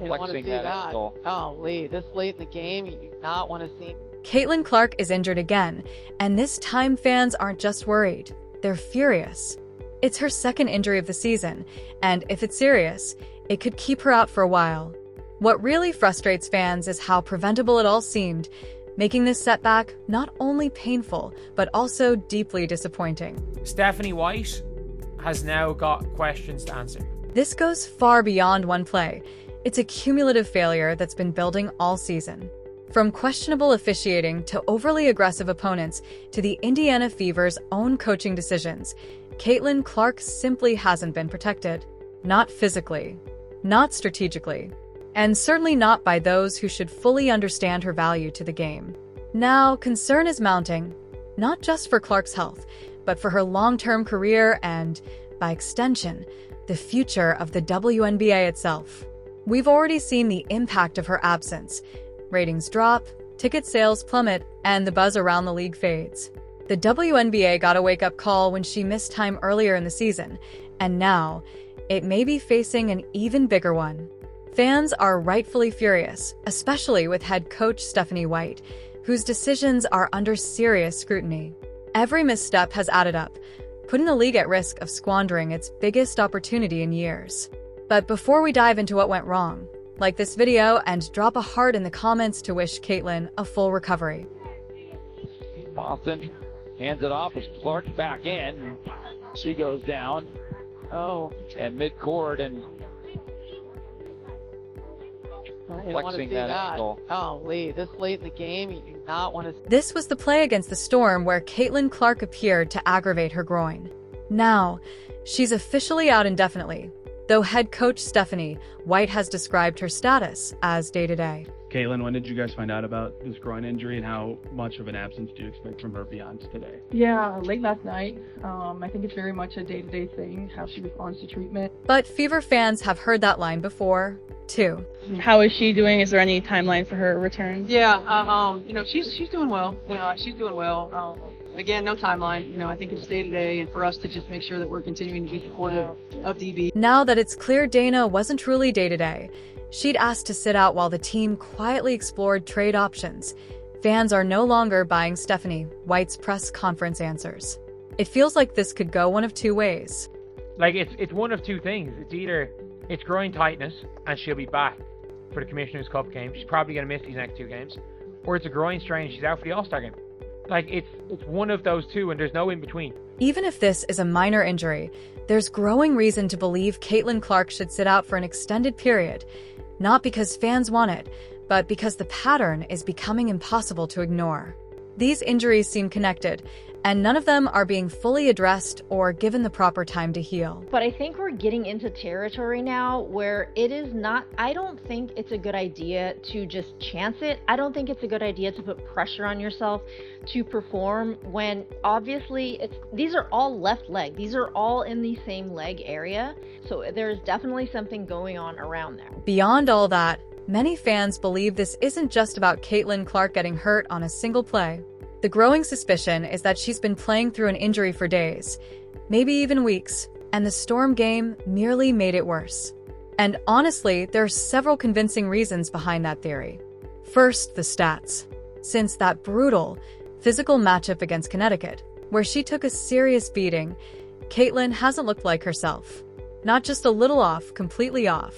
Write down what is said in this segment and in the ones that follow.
flexing that ankle. Oh, Lee, this late in the game, you do not want to see. Caitlin Clark is injured again, and this time fans aren't just worried, they're furious. It's her second injury of the season, and if it's serious, it could keep her out for a while. What really frustrates fans is how preventable it all seemed, making this setback not only painful, but also deeply disappointing. Stephanie White has now got questions to answer. This goes far beyond one play. It's a cumulative failure that's been building all season. From questionable officiating to overly aggressive opponents to the Indiana Fever's own coaching decisions, Caitlin Clark simply hasn't been protected. Not physically, not strategically, and certainly not by those who should fully understand her value to the game. Now, concern is mounting, not just for Clark's health, but for her long-term career and, by extension, the future of the WNBA itself. We've already seen the impact of her absence. Ratings drop, ticket sales plummet, and the buzz around the league fades. The WNBA got a wake-up call when she missed time earlier in the season, and now, it may be facing an even bigger one. Fans are rightfully furious, especially with head coach Stephanie White, whose decisions are under serious scrutiny. Every misstep has added up, putting the league at risk of squandering its biggest opportunity in years. But before we dive into what went wrong, like this video and drop a heart in the comments to wish Caitlin a full recovery. Boston hands it off as Clark's back in. She goes down. Oh, And midcourt and I didn't want to flexing see that that. ankle. Oh, Lee, this late in the game, you do not want to. This was the play against the Storm where Caitlin Clark appeared to aggravate her groin. Now, she's officially out indefinitely, though head coach Stephanie White has described her status as day-to-day. Caitlin, when did you guys find out about this groin injury, and how much of an absence do you expect from her beyond today? Yeah, late last night. I think it's very much a day-to-day thing, how she responds to treatment. But Fever fans have heard that line before, too. How is she doing? Is there any timeline for her return? Yeah, she's doing well. She's doing well. Again, no timeline. I think it's day to day, and for us to just make sure that we're continuing to be supportive of DB. Now that it's clear Dana wasn't truly day-to-day, she'd asked to sit out while the team quietly explored trade options. Fans are no longer buying Stephanie White's press conference answers. It feels like this could go one of two ways. Like, it's one of two things. It's either it's groin tightness and she'll be back for the Commissioner's Cup game. She's probably going to miss these next two games. Or it's a groin strain, she's out for the All-Star game. Like, it's one of those two, and there's no in between. Even if this is a minor injury, there's growing reason to believe Caitlin Clark should sit out for an extended period, not because fans want it, but because the pattern is becoming impossible to ignore. These injuries seem connected, and none of them are being fully addressed or given the proper time to heal. But I think we're getting into territory now where it is not, I don't think it's a good idea to just chance it. I don't think it's a good idea to put pressure on yourself to perform when obviously these are all left leg. These are all in the same leg area. So there's definitely something going on around there. Beyond all that, many fans believe this isn't just about Caitlin Clark getting hurt on a single play. The growing suspicion is that she's been playing through an injury for days, maybe even weeks, and the Storm game merely made it worse. And honestly, there are several convincing reasons behind that theory. First, the stats. Since that brutal, physical matchup against Connecticut, where she took a serious beating, Caitlin hasn't looked like herself. Not just a little off, completely off.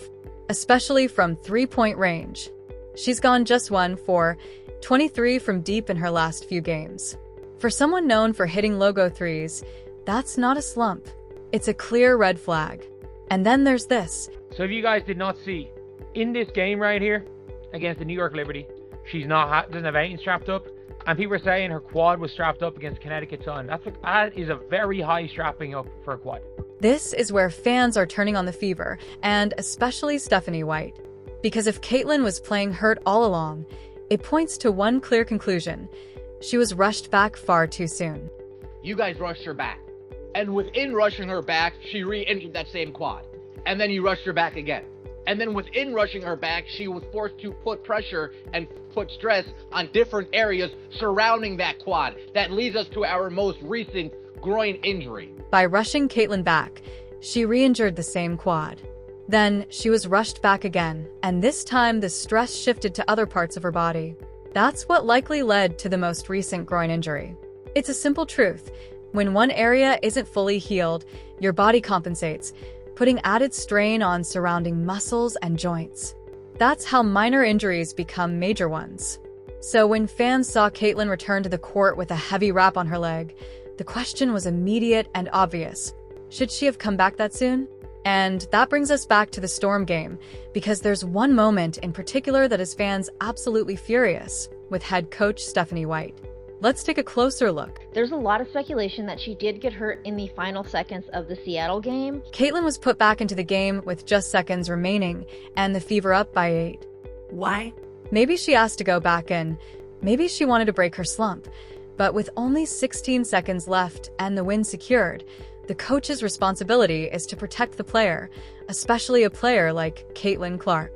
Especially from three-point range. She's gone just 1 for 23 from deep in her last few games. For someone known for hitting logo threes, that's not a slump. It's a clear red flag. And then there's this. So if you guys did not see, in this game right here, against the New York Liberty, she's doesn't have anything strapped up, and people are saying her quad was strapped up against Connecticut Sun. That is a very high strapping up for a quad. This is where fans are turning on the Fever, and especially Stephanie White. Because if Caitlin was playing hurt all along, it points to one clear conclusion. She was rushed back far too soon. You guys rushed her back. And within rushing her back, she re-injured that same quad. And then you rushed her back again. And then within rushing her back, she was forced to put pressure and put stress on different areas surrounding that quad. That leads us to our most recent groin injury. By rushing Caitlin back, she re-injured the same quad. Then she was rushed back again, and this time the stress shifted to other parts of her body. That's what likely led to the most recent groin injury. It's a simple truth. When one area isn't fully healed, your body compensates, putting added strain on surrounding muscles and joints. That's how minor injuries become major ones. So when fans saw Caitlin return to the court with a heavy wrap on her leg, the question was immediate and obvious. Should she have come back that soon? And that brings us back to the Storm game, because there's one moment in particular that has fans absolutely furious, with head coach Stephanie White. Let's take a closer look. There's a lot of speculation that she did get hurt in the final seconds of the Seattle game. Caitlin was put back into the game with just seconds remaining, and the Fever up by 8. Why? Maybe she asked to go back in. Maybe she wanted to break her slump. But with only 16 seconds left and the win secured, the coach's responsibility is to protect the player, especially a player like Caitlin Clark.